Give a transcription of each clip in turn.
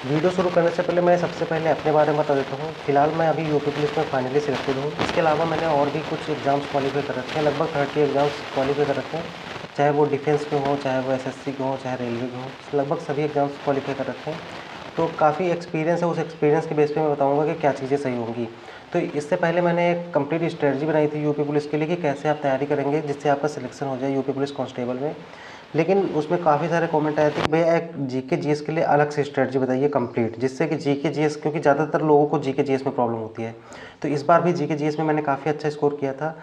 Video शुरू करने से पहले मैं सबसे पहले अपने बारे में बता देता हूँ। फिलहाल मैं अभी यूपी पुलिस में फाइनली सिलेक्टेड हूँ। इसके अलावा मैंने और भी कुछ एग्ज़ाम्स क्वालिफाई कर रखे हैं, लगभग 30 एग्ज़ाम्स क्वालिफाई कर रखे हैं, चाहे वो डिफेंस के हों, चाहे वो एसएससी के हों, चाहे रेलवे के हों, लगभग सभी एग्ज़ाम्स क्वालिफाई कर रखे हैं। तो काफ़ी एक्सपीरियंस है, उस एक्सपीरियंस के बेस पे मैं बताऊँगा कि क्या चीज़ें सही होंगी। तो इससे पहले मैंने एक कंप्लीट स्ट्रेटजी बनाई थी यूपी पुलिस के लिए कि कैसे आप तैयारी करेंगे जिससे आपका सिलेक्शन हो जाए यूपी पुलिस कांस्टेबल में। लेकिन उसमें काफ़ी सारे कमेंट आए थे कि भैया एक जीके जीएस के लिए अलग से स्ट्रेटजी बताइए कंप्लीट, जिससे कि जीके जीएस, क्योंकि ज़्यादातर लोगों को जीके जीएस में प्रॉब्लम होती है। तो इस बार भी जीके जीएस में मैंने काफ़ी अच्छा स्कोर किया था।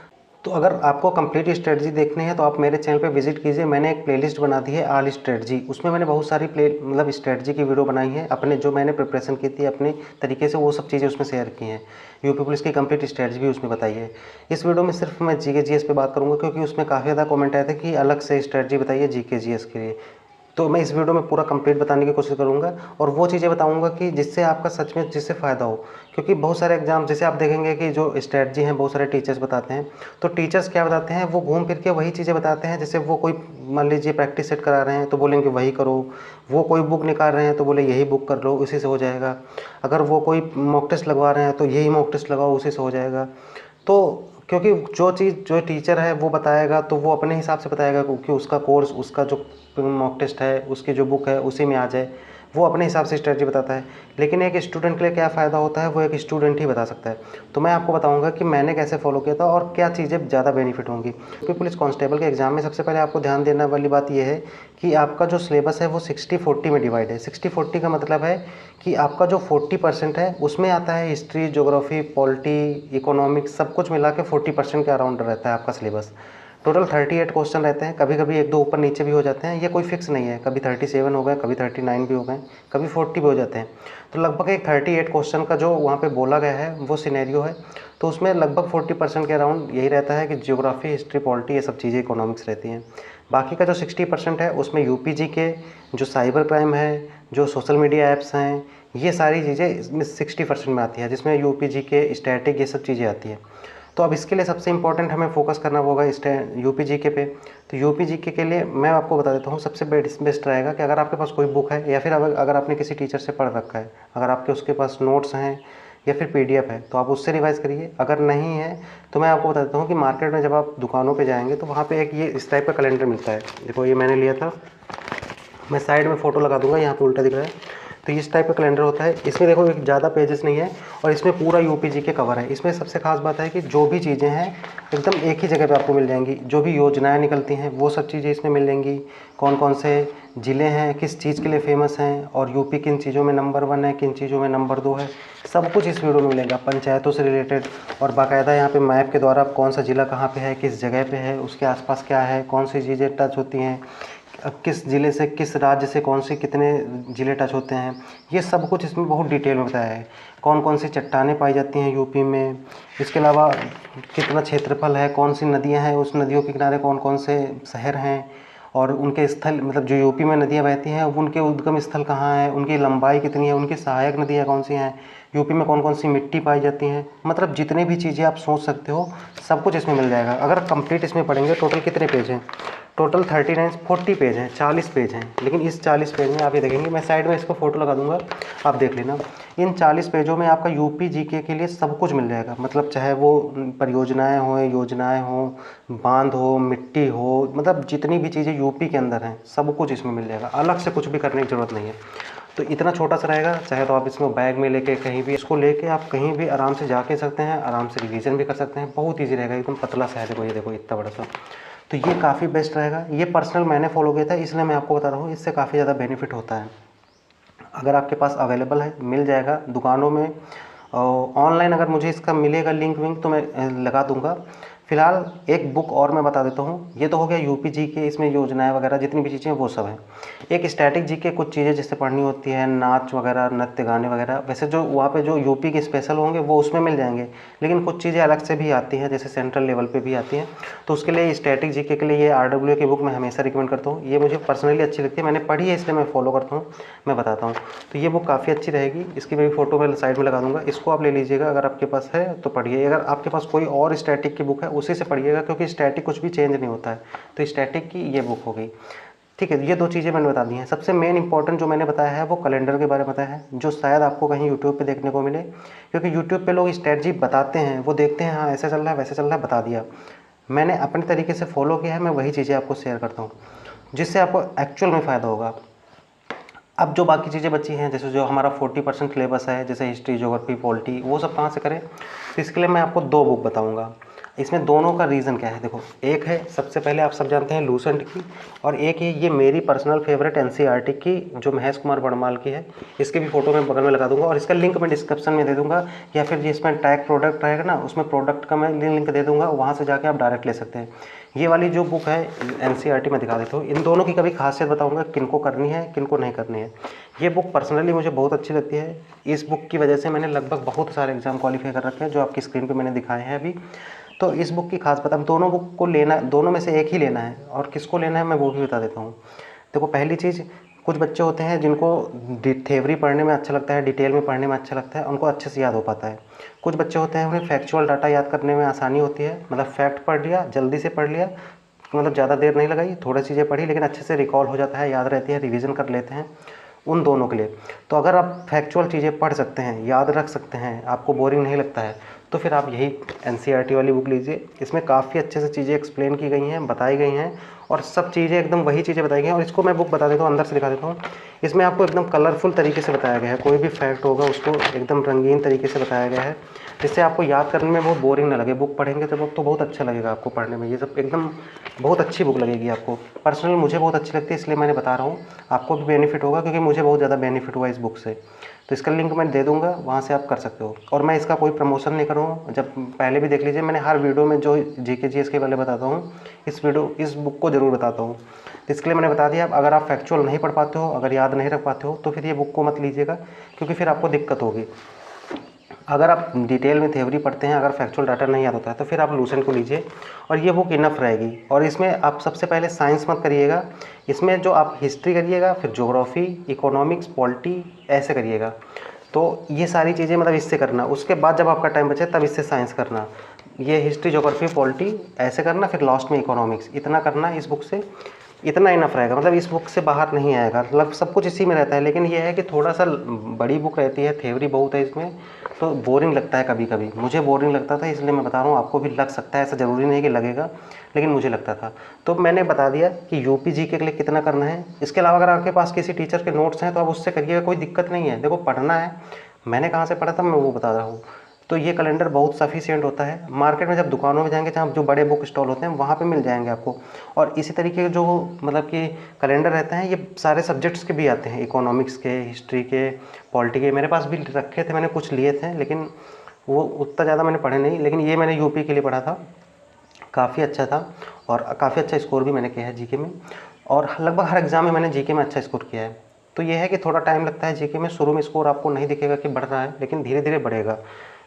तो अगर आपको कंप्लीट स्ट्रेटजी देखनी है तो आप मेरे चैनल पे विजिट कीजिए। मैंने एक प्लेलिस्ट बना दी है ऑल स्ट्रेटजी, उसमें मैंने बहुत सारी स्ट्रेटजी की वीडियो बनाई है, अपने जो मैंने प्रिपरेशन की थी अपने तरीके से, वो सब चीज़ें उसमें शेयर की हैं। यूपी पुलिस की कंप्लीट स्ट्रेटजी भी उसमें बताई है। इस वीडियो में सिर्फ मैं जीके जीएस पे बात करूँगा, क्योंकि उसमें काफ़ी ज़्यादा कमेंट आए थे कि अलग से स्ट्रेटजी बताइए जीके जीएस के लिए। तो मैं इस वीडियो में पूरा कंप्लीट बताने की कोशिश करूँगा और वो चीज़ें बताऊँगा कि जिससे आपका सच में जिससे फ़ायदा हो। क्योंकि बहुत सारे एग्जाम जैसे आप देखेंगे कि जो स्ट्रेटजी हैं बहुत सारे टीचर्स बताते हैं, तो टीचर्स क्या बताते हैं, वो घूम फिर के वही चीज़ें बताते हैं। जैसे वो कोई मान लीजिए प्रैक्टिस सेट करा रहे हैं तो बोलेंगे वही करो, वो कोई बुक निकाल रहे हैं तो बोले यही बुक कर लो, उसी से हो जाएगा। अगर वो कोई मॉक टेस्ट लगवा रहे हैं तो यही मॉक टेस्ट लगाओ, उसी से हो जाएगा। तो क्योंकि जो चीज़ जो टीचर है वो बताएगा तो वो अपने हिसाब से बताएगा, क्योंकि उसका कोर्स, उसका जो मॉक टेस्ट है, उसकी जो बुक है उसी में आ जाए, वो अपने हिसाब से स्ट्रेटजी बताता है। लेकिन एक स्टूडेंट के लिए क्या फ़ायदा होता है वो एक स्टूडेंट ही बता सकता है। तो मैं आपको बताऊंगा कि मैंने कैसे फॉलो किया था और क्या चीज़ें ज़्यादा बेनिफिट होंगी। क्योंकि पुलिस कांस्टेबल के एग्ज़ाम में सबसे पहले आपको ध्यान देने वाली बात यह है कि आपका जो सिलेबस है वो 60-40 में डिवाइड है। 60-40 का मतलब है कि आपका जो 40% है उसमें आता है हिस्ट्री, ज्योग्राफी, पॉलिटी, इकोनॉमिक्स, सब कुछ मिला के 40% के अराउंड रहता है आपका सिलेबस। टोटल 38 क्वेश्चन रहते हैं, कभी कभी एक दो ऊपर नीचे भी हो जाते हैं, ये कोई फिक्स नहीं है। कभी 37 हो गए, कभी 39 भी हो गए, कभी 40 भी हो जाते हैं। तो लगभग एक 38 क्वेश्चन का जो वहाँ पे बोला गया है वो सिनेरियो है। तो उसमें लगभग 40% के अराउंड यही रहता है कि ज्योग्राफी, हिस्ट्री, पॉलिटी, ये सब चीज़ें इकोनॉमिक्स रहती हैं। बाकी का जो 60% है उसमें यूपीजी के जो साइबर क्राइम है, जो सोशल मीडिया ऐप्स हैं, ये सारी चीज़ें इसमें 60% में आती है, जिसमें यूपीजी के स्टैटिक ये सब चीज़ें आती हैं। तो अब इसके लिए सबसे इम्पोर्टेंट हमें फोकस करना होगा यूपी जीके पे। तो यूपी जीके के लिए मैं आपको बता देता हूँ, सबसे बेस्ट रहेगा कि अगर आपके पास कोई बुक है या फिर अगर आपने किसी टीचर से पढ़ रखा है, अगर आपके उसके पास नोट्स हैं या फिर पीडीएफ है तो आप उससे रिवाइज़ करिए। अगर नहीं है तो मैं आपको बता देता हूँ कि मार्केट में जब आप दुकानों पे जाएंगे तो वहाँ पे एक ये इस टाइप का कैलेंडर मिलता है। देखो ये मैंने लिया था, मैं साइड में फ़ोटो लगा दूंगा, यहाँ पे उल्टा दिख रहा है। तो इस टाइप का कैलेंडर होता है, इसमें देखो एक ज़्यादा पेजेस नहीं है और इसमें पूरा यूपीजी के कवर है। इसमें सबसे खास बात है कि जो भी चीज़ें हैं एकदम एक ही जगह पे आपको मिल जाएंगी। जो भी योजनाएं निकलती हैं वो सब चीज़ें इसमें मिल जाएंगी। कौन कौन से ज़िले हैं, किस चीज़ के लिए फेमस हैं, और यूपी किन चीज़ों में नंबर 1 है, किन चीज़ों में नंबर 2 है, सब कुछ इस वीडियो में मिलेगा। पंचायतों से रिलेटेड और बाकायदा यहाँ पे मैप के द्वारा कौन सा ज़िला कहाँ पे है, किस जगह पे है, उसके आसपास क्या है, कौन सी चीज़ें टच होती हैं, किस ज़िले से किस राज्य से कौन सी कितने ज़िले टच होते हैं, ये सब कुछ इसमें बहुत डिटेल में बताया है। कौन कौन सी चट्टानें पाई जाती हैं यूपी में, इसके अलावा कितना क्षेत्रफल है, कौन सी नदियां हैं, उस नदियों के किनारे कौन कौन से शहर हैं, और उनके स्थल, मतलब जो यूपी में नदियां बहती हैं उनके उद्गम स्थल कहाँ है, उनकी लंबाई कितनी है, उनकी सहायक नदियाँ कौन सी हैं, यूपी में कौन कौन सी मिट्टी पाई जाती हैं, मतलब जितनी भी चीज़ें आप सोच सकते हो सब कुछ इसमें मिल जाएगा। अगर कंप्लीट इसमें पढ़ेंगे, टोटल कितने पेज हैं, टोटल 40 पेज हैं, 40 पेज हैं। लेकिन इस 40 पेज में आप ये देखेंगे, मैं साइड में इसको फोटो लगा दूंगा, आप देख लेना। इन 40 पेजों में आपका यूपी जीके के लिए सब कुछ मिल जाएगा। मतलब चाहे वो परियोजनाएं हों, योजनाएं हों, बांध हो, मिट्टी हो, मतलब जितनी भी चीज़ें यूपी के अंदर हैं सब कुछ इसमें मिल जाएगा। अलग से कुछ भी करने की ज़रूरत नहीं है। तो इतना छोटा सा रहेगा, चाहे तो आप इसमें बैग में लेके कहीं भी, इसको लेके आप कहीं भी आराम से जाके सकते हैं, आराम से रिवीजन भी कर सकते हैं। बहुत ईजी रहेगा, एकदम पतला सा है। देखो ये देखो इतना बड़ा सा, तो ये काफ़ी बेस्ट रहेगा। ये पर्सनल मैंने फॉलो किया था, इसलिए मैं आपको बता रहा हूँ, इससे काफ़ी ज़्यादा बेनिफिट होता है। अगर आपके पास अवेलेबल है, मिल जाएगा दुकानों में, ऑनलाइन अगर मुझे इसका मिलेगा लिंक विंक तो मैं लगा दूंगा। फिलहाल एक बुक और मैं बता देता हूँ। ये तो हो गया यूपी जी के, इसमें योजनाएं वगैरह जितनी भी चीज़ें हैं वो सब हैं। एक स्टैटिक जी के कुछ चीज़ें जिससे पढ़नी होती है, नाच वगैरह, नृत्य गाने वगैरह, वैसे जो वहाँ पे जो यूपी के स्पेशल होंगे वो उसमें मिल जाएंगे। लेकिन कुछ चीज़ें अलग से भी आती हैं, जैसे सेंट्रल लेवल पे भी आती हैं। तो उसके लिए स्टैटिक जीके के लिए ये आरडब्ल्यू की बुक मैं हमेशा रिकमेंड करता हूँ। ये मुझे पर्सनली अच्छी लगती है, मैंने पढ़ी है इसलिए मैं फॉलो करता हूँ, मैं बताता हूँ। तो ये बुक काफ़ी अच्छी रहेगी, इसकी मैं फ़ोटो मैं साइड में लगा दूंगा। इसको आप ले लीजिएगा, अगर आपके पास है तो पढ़िए। अगर आपके पास कोई और स्टैटिक की बुक है उसी से पढ़िएगा, क्योंकि स्टैटिक कुछ भी चेंज नहीं होता है। तो स्टैटिक की ये बुक हो गई। ठीक है, ये 2 चीज़ें मैंने बता दी हैं। सबसे मेन इंपॉर्टेंट जो मैंने बताया है वो कैलेंडर के बारे में बताया है, जो शायद आपको कहीं यूट्यूब पे देखने को मिले, क्योंकि यूट्यूब पे लोग स्ट्रैटेजी बताते हैं, वो देखते हैं हाँ ऐसा चल रहा है वैसे चल रहा है, बता दिया। मैंने अपने तरीके से फॉलो किया है, मैं वही चीज़ें आपको शेयर करता हूँ जिससे आपको एक्चुअल में फ़ायदा होगा। अब जो बाकी चीज़ें बची हैं, जैसे जो हमारा 40% सिलेबस है, जैसे हिस्ट्री, ज्योग्राफी, पॉलिटी, वो सब कहाँ से करें, तो इसके लिए मैं आपको 2 बुक बताऊंगा। इसमें दोनों का रीज़न क्या है, देखो, एक है सबसे पहले आप सब जानते हैं लूसेंट की, और एक है ये मेरी पर्सनल फेवरेट एनसीईआरटी की जो महेश कुमार वर्माल की है। इसकी भी फोटो मैं बगल में लगा दूंगा और इसका लिंक मैं डिस्क्रिप्शन में दे दूंगा, या फिर जिसमें टैग प्रोडक्ट रहेगा ना उसमें प्रोडक्ट का मैं लिंक दे दूंगा, वहाँ से जाके आप डायरेक्ट ले सकते हैं। ये वाली जो बुक है एनसीईआरटी में दिखा देता हूँ, इन दोनों की कभी खासियत बताऊंगा किनको करनी है किनको नहीं करनी है। ये बुक पर्सनली मुझे बहुत अच्छी लगती है। इस बुक की वजह से मैंने लगभग बहुत सारे एग्जाम क्वालिफाई कर रखे हैं जो आपकी स्क्रीन पे मैंने दिखाए हैं अभी। तो इस बुक की खास बात, अब दोनों बुक को लेना, दोनों में से एक ही लेना है, और किसको लेना है मैं वो भी बता देता हूँ। देखो, पहली चीज़, कुछ बच्चे होते हैं जिनको थ्योरी पढ़ने में अच्छा लगता है, डिटेल में पढ़ने में अच्छा लगता है, उनको अच्छे से याद हो पाता है। कुछ बच्चे होते हैं उन्हें फैक्चुअल डाटा याद करने में आसानी होती है, मतलब फैक्ट पढ़ लिया, जल्दी से पढ़ लिया, मतलब ज़्यादा देर नहीं लगाई, थोड़ी चीज़ें पढ़ी लेकिन अच्छे से रिकॉल हो जाता है, याद रहती है, रिवीजन कर लेते हैं। उन दोनों के लिए तो अगर आप फैक्चुअल चीज़ें पढ़ सकते हैं, याद रख सकते हैं, आपको बोरिंग नहीं लगता है, तो फिर आप यही एनसीईआरटी वाली बुक लीजिए। इसमें काफ़ी अच्छे से चीज़ें एक्सप्लेन की गई हैं, बताई गई हैं, और सब चीज़ें एकदम वही चीज़ें बताई गई हैं। और इसको मैं बुक बता देता हूँ, अंदर से दिखा देता हूँ। इसमें आपको एकदम कलरफुल तरीके से बताया गया है, कोई भी फैक्ट होगा उसको एकदम रंगीन तरीके से बताया गया है, जिससे आपको याद करने में बहुत बोरिंग ना लगे। बुक पढ़ेंगे तो बहुत अच्छा लगेगा आपको पढ़ने में, ये सब एकदम बहुत अच्छी बुक लगेगी आपको। पर्सनली मुझे बहुत अच्छी लगती है, इसलिए मैंने बता रहा हूँ, आपको भी बेनिफिट होगा क्योंकि मुझे बहुत ज़्यादा बेनिफिट हुआ इस बुक से। तो इसका लिंक मैं दे दूँगा, वहाँ से आप कर सकते हो। और मैं इसका कोई प्रमोशन नहीं करूँगा, जब पहले भी देख लीजिए, मैंने हर वीडियो में जो जीके जीएस के वाले बताता हूँ, इस बुक को ज़रूर बताता हूँ। तो इसके लिए मैंने बता दिया। अगर आप फैक्चुअल नहीं पढ़ पाते हो, अगर याद नहीं रख पाते हो, तो फिर ये बुक को मत लीजिएगा, क्योंकि फिर आपको दिक्कत होगी। अगर आप डिटेल में थ्योरी पढ़ते हैं, अगर फैक्चुअल डाटा नहीं याद होता है, तो फिर आप लूसेंट को लीजिए, और ये बुक इनफ रहेगी। और इसमें आप सबसे पहले साइंस मत करिएगा, इसमें जो आप हिस्ट्री करिएगा, फिर ज्योग्राफी, इकोनॉमिक्स, पॉलिटी, ऐसे करिएगा। तो ये सारी चीज़ें मतलब इससे करना, उसके बाद जब आपका टाइम बचे तब इससे साइंस करना। ये हिस्ट्री, ज्योग्राफी, पॉलिटी ऐसे करना, फिर लास्ट में इकोनॉमिक्स, इतना करना इस बुक से, इतना इनफ रहेगा। मतलब इस बुक से बाहर नहीं आएगा, मतलब सब कुछ इसी में रहता है। लेकिन ये है कि थोड़ा सा बड़ी बुक रहती है, थ्योरी बहुत है इसमें, तो बोरिंग लगता है कभी कभी। मुझे बोरिंग लगता था, इसलिए मैं बता रहा हूँ, आपको भी लग सकता है, ऐसा ज़रूरी नहीं कि लगेगा, लेकिन मुझे लगता था। तो मैंने बता दिया कि यूपी जीके के लिए कितना करना है। इसके अलावा अगर आपके पास किसी टीचर के नोट्स हैं तो आप उससे करिएगा, कोई दिक्कत नहीं है। देखो, पढ़ना है, मैंने कहाँ से पढ़ा था मैं वो बता रहा हूँ। तो ये कैलेंडर बहुत सफिशिएंट होता है। मार्केट में जब दुकानों में जाएंगे, जहाँ जो बड़े बुक स्टॉल होते हैं, वहाँ पे मिल जाएंगे आपको। और इसी तरीके के जो मतलब कि कैलेंडर रहते हैं, ये सारे सब्जेक्ट्स के भी आते हैं, इकोनॉमिक्स के, हिस्ट्री के, पॉलिटी के। मेरे पास भी रखे थे, मैंने कुछ लिए थे, लेकिन वो उतना ज़्यादा मैंने पढ़े नहीं। लेकिन ये मैंने यूपी के लिए पढ़ा था, काफ़ी अच्छा था, और काफ़ी अच्छा स्कोर भी मैंने किया है जीके में, और लगभग हर एग्ज़ाम में मैंने जीके में अच्छा स्कोर किया है। तो ये है कि थोड़ा टाइम लगता है जीके में, शुरू में स्कोर आपको नहीं दिखेगा कि बढ़ रहा है, लेकिन धीरे धीरे बढ़ेगा।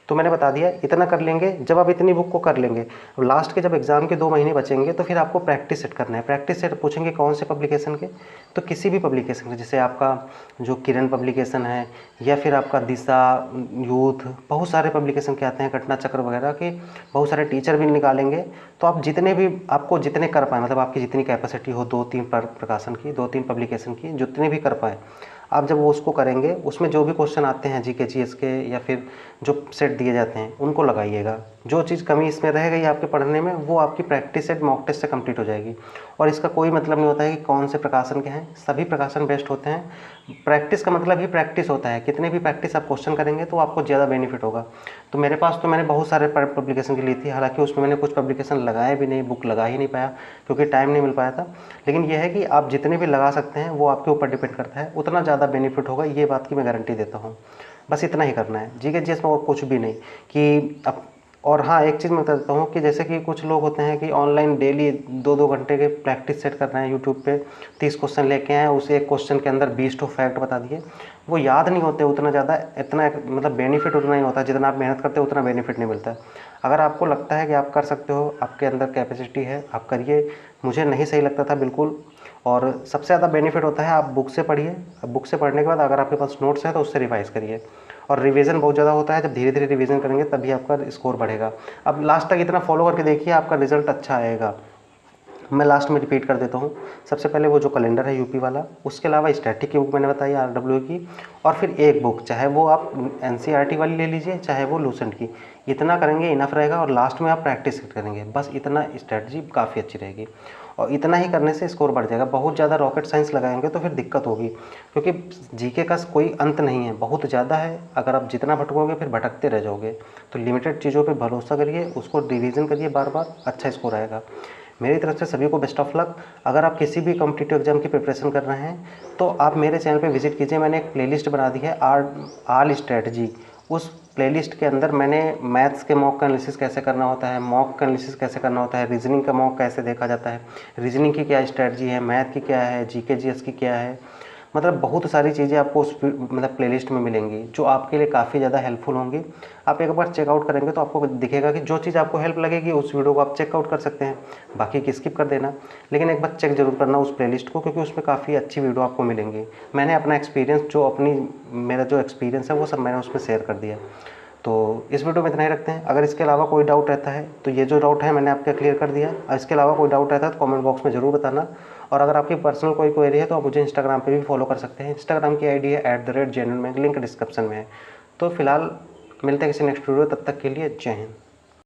तो मैंने बता दिया, इतना कर लेंगे। जब आप इतनी बुक को कर लेंगे, लास्ट के जब एग्ज़ाम के 2 महीने बचेंगे, तो फिर आपको प्रैक्टिस सेट करना है। प्रैक्टिस सेट पूछेंगे कौन से पब्लिकेशन के, तो किसी भी पब्लिकेशन के, जैसे आपका जो किरण पब्लिकेशन है, या फिर आपका दिशा, यूथ, बहुत सारे पब्लिकेशन के आते हैं, घटना चक्र वगैरह के, बहुत सारे टीचर भी निकालेंगे। तो आप जितने भी, आपको जितने कर पाए, मतलब आपकी जितनी कैपेसिटी हो, 2-3 प्रकाशन की, 2-3 पब्लिकेशन की, जितने भी कर पाए आप, जब वो उसको करेंगे, उसमें जो भी क्वेश्चन आते हैं जीके जीएस के, या फिर जो सेट दिए जाते हैं, उनको लगाइएगा। जो चीज़ कमी इसमें रह गई आपके पढ़ने में, वो आपकी प्रैक्टिस सेट, मॉक टेस्ट से कंप्लीट हो जाएगी। और इसका कोई मतलब नहीं होता है कि कौन से प्रकाशन के हैं, सभी प्रकाशन बेस्ट होते हैं। प्रैक्टिस का मतलब ही प्रैक्टिस होता है, कितने भी प्रैक्टिस आप क्वेश्चन करेंगे तो आपको ज़्यादा बेनिफिट होगा। तो मेरे पास तो मैंने बहुत सारे पब्लिकेशन की ली थी, हालांकि उसमें मैंने कुछ पब्लिकेशन लगाए भी नहीं, बुक लगा ही नहीं पाया क्योंकि टाइम नहीं मिल पाया था। लेकिन यह है कि आप जितने भी लगा सकते हैं, वो आपके ऊपर डिपेंड करता है, उतना ज़्यादा बेनिफिट होगा, ये बात की मैं गारंटी देता हूँ। बस इतना ही करना है, जीके जीएस में और कुछ भी नहीं कि अब। और हाँ, एक चीज़ मैं बता देता हूँ कि जैसे कि कुछ लोग होते हैं कि ऑनलाइन डेली 2-2 घंटे के प्रैक्टिस सेट कर रहे हैं, यूट्यूब पे 30 क्वेश्चन लेके आए, उस एक क्वेश्चन के अंदर 20 तो फैक्ट बता दिए। वो याद नहीं होते उतना ज़्यादा, इतना मतलब बेनिफिट उतना ही होता है, जितना आप मेहनत करते हो उतना बेनिफिट नहीं मिलता है। अगर आपको लगता है कि आप कर सकते हो, आपके अंदर कैपेसिटी है, आप करिए। मुझे नहीं सही लगता था बिल्कुल। और सबसे ज़्यादा बेनिफिट होता है आप बुक से पढ़िए। अब बुक से पढ़ने के बाद अगर आपके पास नोट्स हैं तो उससे रिवाइज़ करिए। और रिवीजन बहुत ज़्यादा होता है, जब धीरे धीरे रिवीजन करेंगे तभी आपका स्कोर बढ़ेगा। अब लास्ट तक इतना फॉलो करके देखिए, आपका रिजल्ट अच्छा आएगा। मैं लास्ट में रिपीट कर देता हूँ। सबसे पहले वो जो कैलेंडर है यूपी वाला, उसके अलावा स्टैटिक की बुक मैंने बताई आरडब्ल्यू की, और फिर एक बुक, चाहे वो आप एनसीईआरटी वाली ले लीजिए चाहे वो लूसेंट की। इतना करेंगे इनफ रहेगा, और लास्ट में आप प्रैक्टिस करेंगे, बस इतना स्ट्रैटेजी काफ़ी अच्छी रहेगी। और इतना ही करने से स्कोर बढ़ जाएगा। बहुत ज़्यादा रॉकेट साइंस लगाएंगे तो फिर दिक्कत होगी, क्योंकि जीके का कोई अंत नहीं है, बहुत ज़्यादा है। अगर आप जितना भटकोगे फिर भटकते रह जाओगे। तो लिमिटेड चीज़ों पे भरोसा करिए, उसको रिवीजन करिए बार बार, अच्छा स्कोर आएगा। मेरी तरफ से सभी को बेस्ट ऑफ लक। अगर आप किसी भी कॉम्पिटिटिव एग्जाम की प्रिपरेशन कर रहे हैं तो आप मेरे चैनल पे विजिट कीजिए। मैंने एक प्लेलिस्ट बना दी है ऑल स्ट्रेटजी। उस प्लेलिस्ट के अंदर मैंने मैथ्स के मॉक का एनालिसिस कैसे करना होता है, मॉक का एनालिसिस कैसे करना होता है, रीजनिंग का मॉक कैसे देखा जाता है, रीजनिंग की क्या स्ट्रेटजी है, मैथ की क्या है, जीके जीएस की क्या है, मतलब बहुत सारी चीज़ें आपको उस प्लेलिस्ट में मिलेंगी जो आपके लिए काफ़ी ज़्यादा हेल्पफुल होंगी। आप एक बार चेकआउट करेंगे तो आपको दिखेगा कि जो चीज़ आपको हेल्प लगेगी उस वीडियो को आप चेकआउट कर सकते हैं, बाकी की स्किप कर देना। लेकिन एक बार चेक जरूर करना उस प्लेलिस्ट को, क्योंकि उसमें काफ़ी अच्छी वीडियो आपको मिलेंगी। मैंने अपना एक्सपीरियंस मेरा जो एक्सपीरियंस है वो सब मैंने उसमें शेयर कर दिया। तो इस वीडियो में इतना ही रखते हैं। अगर इसके अलावा कोई डाउट रहता है तो ये जो डाउट है मैंने आपका क्लियर कर दिया। इसके अलावा कोई डाउट रहता है तो कमेंट बॉक्स में ज़रूर बताना। और अगर आपकी पर्सनल कोई क्वेरी है तो आप मुझे इंस्टाग्राम पे भी फॉलो कर सकते हैं। इंस्टाग्राम की आईडी है @genuinemath, लिंक डिस्क्रिप्शन में है। तो फिलहाल मिलते हैं किसी नेक्स्ट वीडियो, तब तक के लिए जय हिंद।